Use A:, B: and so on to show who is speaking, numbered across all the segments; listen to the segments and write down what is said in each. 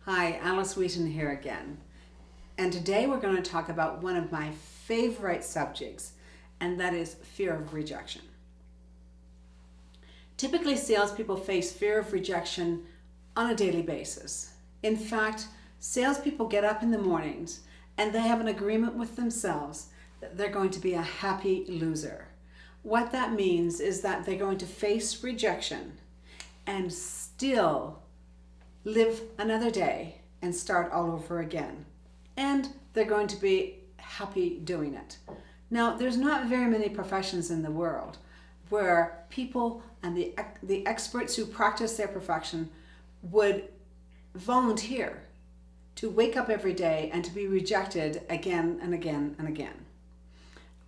A: Hi, Alice Wheaton here again. And today we're going to talk about one of my favorite subjects, and that is fear of rejection. Typically, salespeople face fear of rejection on a daily basis. In fact, salespeople get up in the mornings and they have an agreement with themselves that they're going to be a happy loser. What that means is that they're going to face rejection and still live another day and start all over again. And they're going to be happy doing it. Now, there's not very many professions in the world where people and the experts who practice their profession would volunteer to wake up every day and to be rejected again and again and again.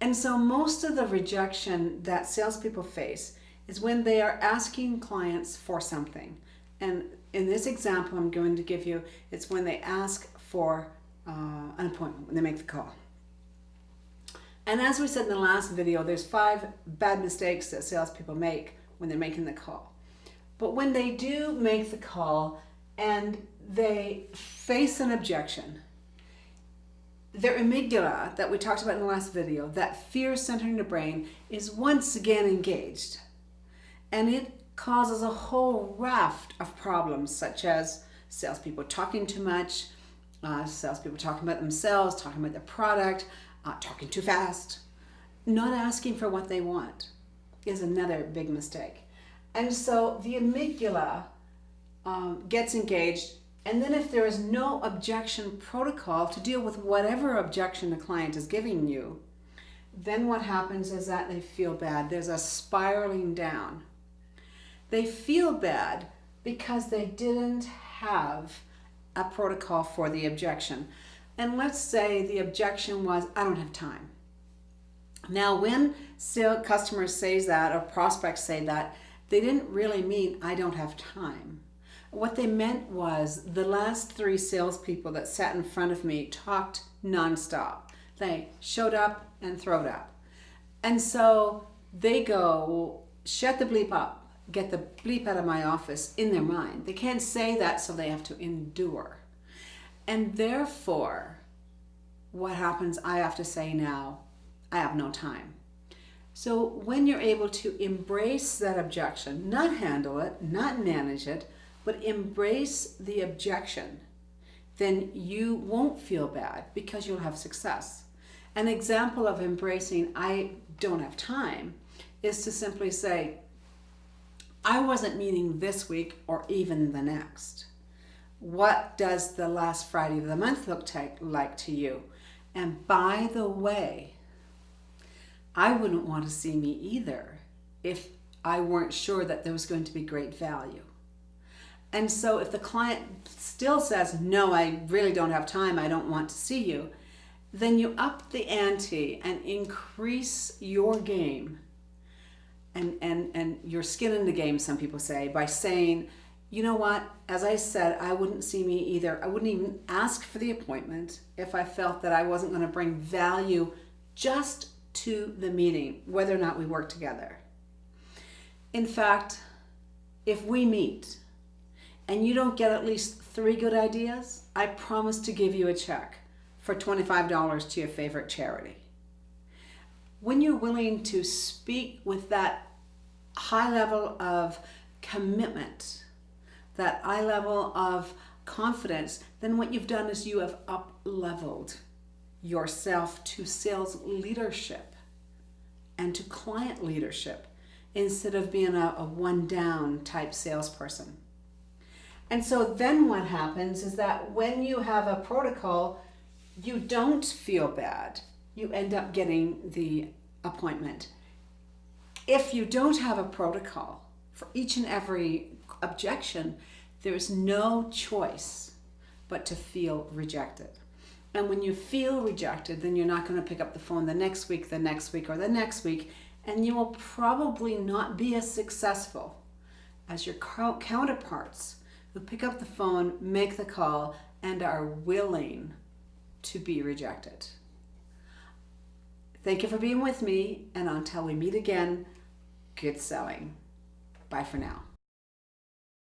A: And so most of the rejection that salespeople face is when they are asking clients for something. And in this example I'm going to give you, it's when they ask for an appointment, when they make the call. And as we said in the last video, there's 5 bad mistakes that salespeople make when they're making the call. But when they do make the call and they face an objection, their amygdala that we talked about in the last video, that fear center in the brain, is once again engaged. And it causes a whole raft of problems, such as salespeople talking too much, salespeople talking about themselves, talking about their product, talking too fast. Not asking for what they want is another big mistake. And so the amygdala gets engaged, and then if there is no objection protocol to deal with whatever objection the client is giving you, then what happens is that they feel bad. There's a spiraling down. They feel bad because they didn't have a protocol for the objection. And let's say the objection was, I don't have time. Now, when customers say that or prospects say that, they didn't really mean I don't have time. What they meant was the last 3 salespeople that sat in front of me talked nonstop. They showed up and throwed up. And so they go, shut the bleep up, get the bleep out of my office in their mind. They can't say that, so they have to endure. And therefore, what happens, I have to say now, I have no time. So when you're able to embrace that objection, not handle it, not manage it, but embrace the objection, then you won't feel bad because you'll have success. An example of embracing I don't have time is to simply say, I wasn't meeting this week or even the next. What does the last Friday of the month look like to you? And by the way, I wouldn't want to see me either if I weren't sure that there was going to be great value. And so if the client still says, no, I really don't have time, I don't want to see you, then you up the ante and increase your game and your skin in the game, some people say, by saying, you know what, as I said, I wouldn't see me either. I wouldn't even ask for the appointment if I felt that I wasn't going to bring value just to the meeting, whether or not we work together. In fact, if we meet and you don't get at least 3 good ideas, I promise to give you a check for $25 to your favorite charity. When you're willing to speak with that high level of commitment, that high level of confidence, then what you've done is you have up-leveled yourself to sales leadership and to client leadership instead of being a one-down type salesperson. And so then what happens is that when you have a protocol, you don't feel bad. You end up getting the appointment. If you don't have a protocol for each and every objection, there's no choice but to feel rejected. And when you feel rejected, then you're not going to pick up the phone the next week, or the next week, and you will probably not be as successful as your counterparts who pick up the phone, make the call, and are willing to be rejected. Thank you for being with me, and until we meet again, good selling. Bye for now.